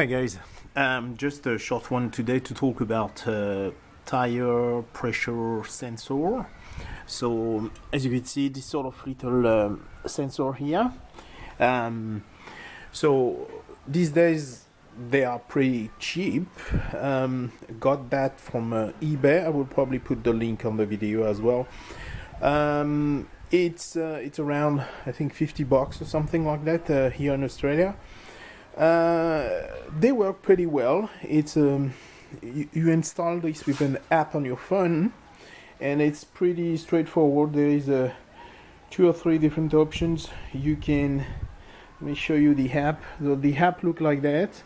Hi guys, just a short one today to talk about tire pressure sensor. So as you can see, this sort of little sensor here. So these days they are pretty cheap. Got that from eBay. I will probably put the link on the video as well. It's around I think $50 or something like that here in Australia. They work pretty well. It's you install this with an app on your phone, and it's pretty straightforward. There is 2 or 3 different options. You can, let me show you the app. So the app look like that,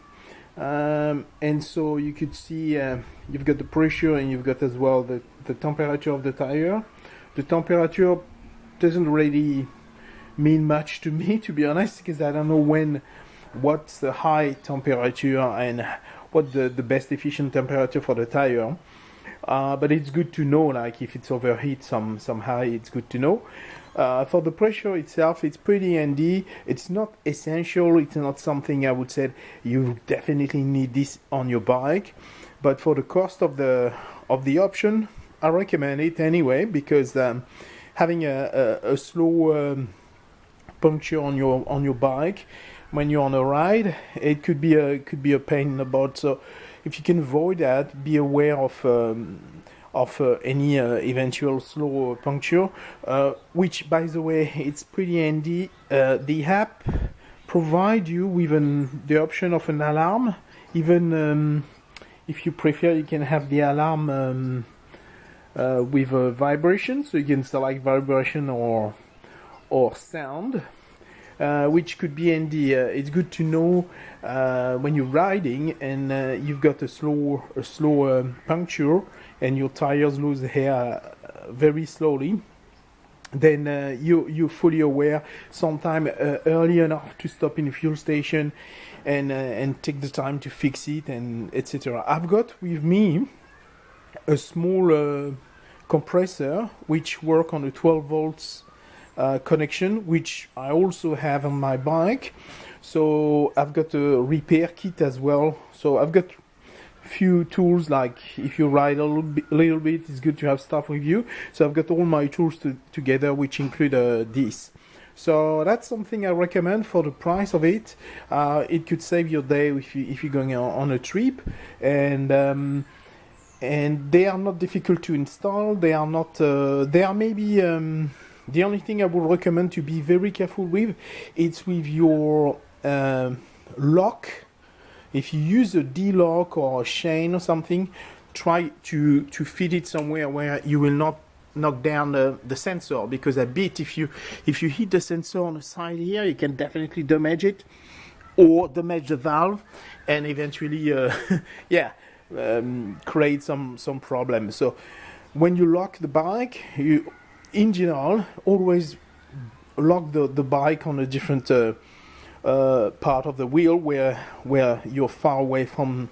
and so you could see you've got the pressure and you've got as well the temperature of the tire. The temperature doesn't really mean much to me, to be honest, because I don't know what's the high temperature and what the best efficient temperature for the tire. But it's good to know, like if it's overheat somehow, it's good to know. For the pressure itself, it's pretty handy. It's not essential. It's not something I would say you definitely need this on your bike. But for the cost of the option, I recommend it anyway, because having a slow puncture on your bike when you're on a ride, it could be a pain in the butt. So if you can avoid that, be aware of any eventual slow puncture, which by the way, it's pretty handy. The app provide you with the option of an alarm. Even if you prefer, you can have the alarm with a vibration, so you can select vibration or sound. Which could be handy. It's good to know when you're riding and you've got a slow puncture and your tires lose air very slowly. Then you're fully aware, sometime early enough to stop in a fuel station and take the time to fix it, and etc. I've got with me a small compressor which work on a 12 volts connection, which I also have on my bike. So I've got a repair kit as well. So I've got few tools, like if you ride a little bit, it's good to have stuff with you. So I've got all my tools together, which include this. So that's something I recommend for the price of it. It could save your day if you're going on a trip, and they are not difficult to install. They are not. They are maybe. The only thing I would recommend to be very careful with, it's with your lock. If you use a D-lock or a chain or something, try to fit it somewhere where you will not knock down the sensor, because a bit, if you hit the sensor on the side here, you can definitely damage it or damage the valve and eventually create some problems. So when you lock the bike, in general, always lock the bike on a different part of the wheel where you're far away from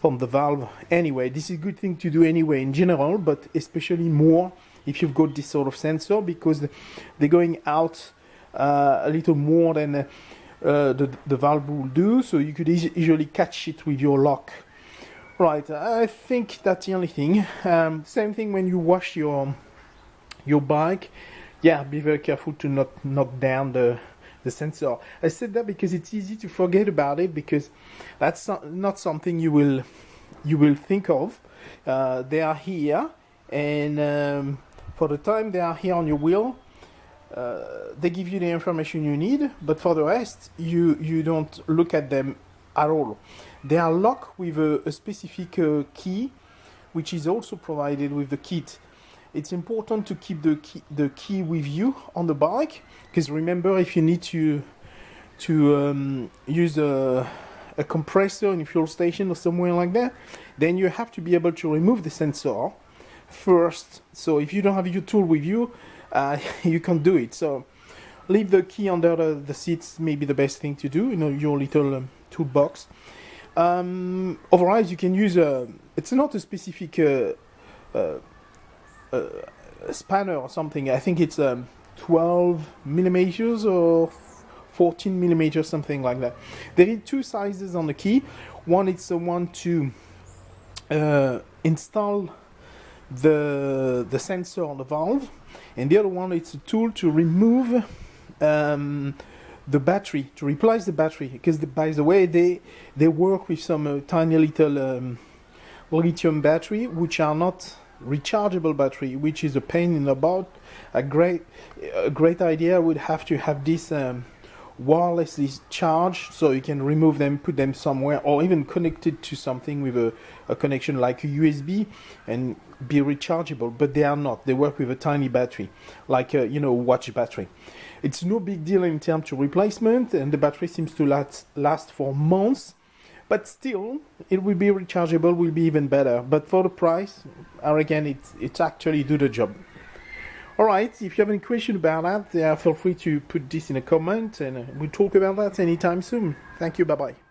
the valve. Anyway, this is a good thing to do anyway in general, but especially more if you've got this sort of sensor, because they're going out a little more than the valve will do, so you could easily catch it with your lock. Right, I think that's the only thing. Same thing when you wash your bike, be very careful to not knock down the sensor. I said that because it's easy to forget about it, because that's not something you will think of. They are here, and for the time they are here on your wheel, they give you the information you need, but for the rest you don't look at them at all. They are locked with a specific key, which is also provided with the kit. It's important to keep the key with you on the bike, because remember, if you need to use a compressor in a fuel station or somewhere like that, then you have to be able to remove the sensor first. So if you don't have your tool with you, you can't do it. So leave the key under the seats, maybe the best thing to do, your little toolbox. Otherwise, you can use it's not a specific spanner or something. I think it's 12 millimeters or 14 millimeters, something like that. There is two sizes on the key. One is the one to install the sensor on the valve, and the other one is a tool to remove the battery, to replace the battery, because by the way they work with some tiny little lithium battery, which are not rechargeable battery, which is a pain in the butt. A great idea would have to have this wirelessly charged, so you can remove them, put them somewhere, or even connect it to something with a connection like a USB and be rechargeable. But they are not. They work with a tiny battery, like a watch battery. It's no big deal in terms of replacement, and the battery seems to last for months. But still, it will be rechargeable, will be even better. But for the price, I reckon it actually do the job. Alright, if you have any question about that, feel free to put this in a comment, and we'll talk about that anytime soon. Thank you, bye-bye.